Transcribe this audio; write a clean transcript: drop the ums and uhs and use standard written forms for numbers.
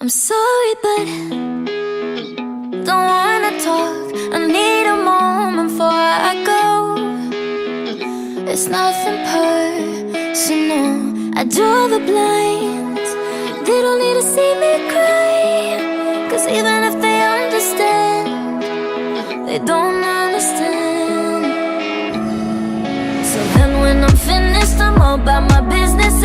I'm sorry, but don't wanna talk. I need a moment before I go. It's nothing personal. I draw the blinds. They don't need to see me cry, 'cause even if they understand, they don't understand. So then when I'm finished, I'm all about my business